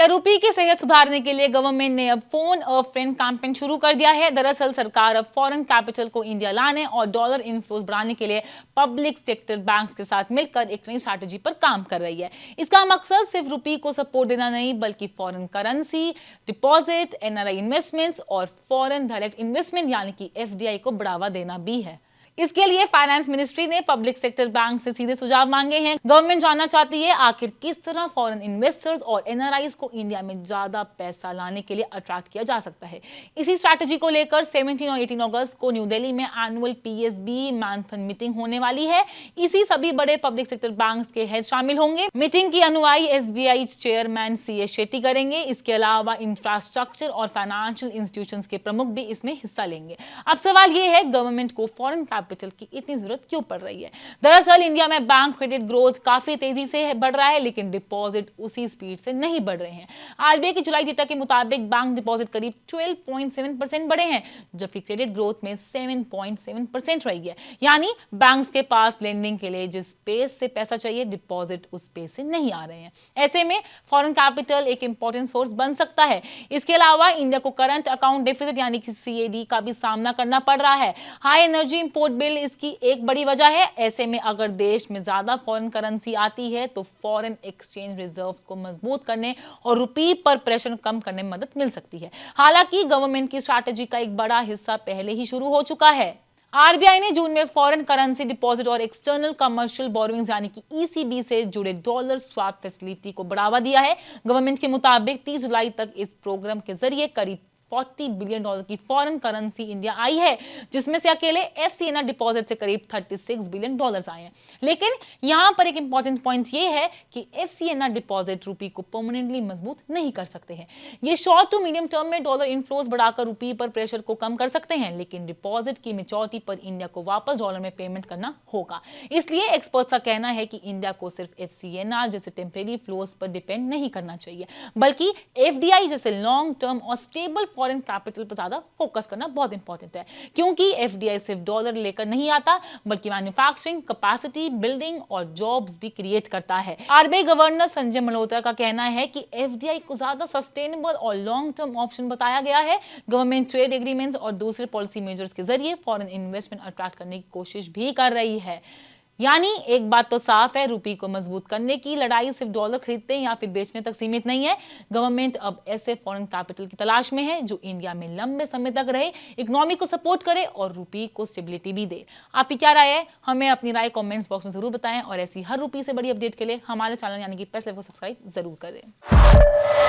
क्या रुपये की सेहत सुधारने के लिए गवर्नमेंट ने अब फोन अ फ्रेंड कैंपेन शुरू कर दिया है। दरअसल सरकार अब फॉरेन कैपिटल को इंडिया लाने और डॉलर इनफ्लोज बढ़ाने के लिए पब्लिक सेक्टर बैंक्स के साथ मिलकर एक नई स्ट्रैटेजी पर काम कर रही है। इसका मकसद सिर्फ रुपये को सपोर्ट देना नहीं, बल्कि foreign currency deposit, NRI investments और फॉरेन डायरेक्ट इन्वेस्टमेंट यानी कि एफडीआई को बढ़ावा देना भी है। इसके लिए फाइनेंस मिनिस्ट्री ने पब्लिक सेक्टर बैंक से सीधे सुझाव मांगे हैं। गवर्नमेंट जानना चाहती है आखिर किस तरह फॉरेन इन्वेस्टर्स और एनआरआईज को इंडिया में ज्यादा पैसा लाने के लिए अट्रैक्ट किया जा सकता है। इसी स्ट्रैटेजी को लेकर 17 और 18 अगस्त को न्यू दिल्ली में एनुअल पीएसबी मैराथन मीटिंग होने वाली है। इसी सभी बड़े पब्लिक सेक्टर बैंक्स के हेड शामिल होंगे। मीटिंग की अनुआई एसबीआई चेयरमैन सीएस शेट्टी करेंगे। इसके अलावा इंफ्रास्ट्रक्चर और फाइनेंशियल इंस्टीट्यूशंस के प्रमुख भी इसमें हिस्सा लेंगे। अब सवाल यह है, गवर्नमेंट को फॉरेन कैपिटल की इतनी जरूरत क्यों पड़ रही है। दरअसल इंडिया में बैंक क्रेडिट ग्रोथ काफी तेजी से बढ़ रहा है, लेकिन डिपॉजिट उसी स्पीड से नहीं बढ़ रहे हैं। आरबीआई की जुलाई डेटा के मुताबिक बैंक डिपॉजिट करीब 12.7% बढ़े हैं, जबकि क्रेडिट ग्रोथ में 7.7% रही है। यानी बैंक्स के पास लेंडिंग के लिए जिस पेस से पैसा चाहिए, डिपॉजिट उस पेस से नहीं आ रहे हैं। ऐसे में फॉरेन कैपिटल एक इंपॉर्टेंट सोर्स बन सकता है। इसके अलावा इंडिया को करंट अकाउंट डेफिसिट यानी कि सीएडी का भी सामना करना पड़ रहा है। हाई एनर्जी इंपोर्ट बिल इसकी एक बड़ी वजह है। ऐसे में अगर देश में ज्यादा फॉरेन करेंसी आती है तो फॉरेन एक्सचेंज रिजर्व्स को मजबूत करने और रुपये पर प्रेशर कम करने में मदद मिल सकती है। हालांकि गवर्नमेंट की स्ट्रैटेजी का एक बड़ा हिस्सा पहले ही शुरू हो चुका है। आरबीआई ने जून में फॉरेन करेंसी डिपॉजिट और एक्सटर्नल कमर्शियल बोरोइंग्स यानी कि ईसीबी से जुड़े डॉलर स्वैप फैसिलिटी को बढ़ावा दिया है। गवर्नमेंट के मुताबिक 30 जुलाई तक इस प्रोग्राम के जरिए करीब $40 बिलियन की फॉरेन करेंसी इंडिया आई है, जिसमें से अकेले एफसीएनआर डिपॉजिट से करीब $36 बिलियन आए हैं। लेकिन यहां पर एक इंपॉर्टेंट पॉइंट यह है कि एफसीएनआर डिपॉजिट रुपये को परमानेंटली मजबूत नहीं कर सकते हैं। ये शॉर्ट टू मीडियम टर्म में डॉलर इनफ्लोज बढ़ाकर रुपये पर प्रेशर को कम कर सकते हैं, लेकिन डिपॉजिट की मैच्योरिटी पर इंडिया को वापस डॉलर में पेमेंट करना होगा। इसलिए एक्सपर्ट्स का कहना है कि इंडिया को सिर्फ एफसीएनआर जैसे टेम्परेरी फ्लोज पर डिपेंड नहीं करना चाहिए, बल्कि एफडीआई जैसे लॉन्ग टर्म और स्टेबल फॉरेन कैपिटल पर ज्यादा फोकस करना बहुत इंपॉर्टेंट है। क्योंकि एफडीआई सिर्फ डॉलर लेकर नहीं आता, बल्कि मैन्युफैक्चरिंग कैपेसिटी बिल्डिंग और जॉब्स भी क्रिएट करता है। आरबीआई गवर्नर संजय मल्होत्रा का कहना है कि एफडीआई को ज्यादा सस्टेनेबल और लॉन्ग टर्म ऑप्शन बताया गया है। गवर्नमेंट ट्रेड एग्रीमेंट्स और दूसरे पॉलिसी मेजर्स के जरिए फॉरेन इन्वेस्टमेंट अट्रैक्ट करने की कोशिश भी कर रही है। यानी एक बात तो साफ है, रुपये को मजबूत करने की लड़ाई सिर्फ डॉलर खरीदने या फिर बेचने तक सीमित नहीं है। गवर्नमेंट अब ऐसे फॉरेन कैपिटल की तलाश में है जो इंडिया में लंबे समय तक रहे, इकोनॉमी को सपोर्ट करे और रुपये को स्टेबिलिटी भी दे। आपकी क्या राय है, हमें अपनी राय कमेंट्स बॉक्स में जरूर बताएं और ऐसी हर रुपये से बड़ी अपडेट के लिए हमारे चैनल यानी कि पैस लाइव को सब्सक्राइब जरूर करें।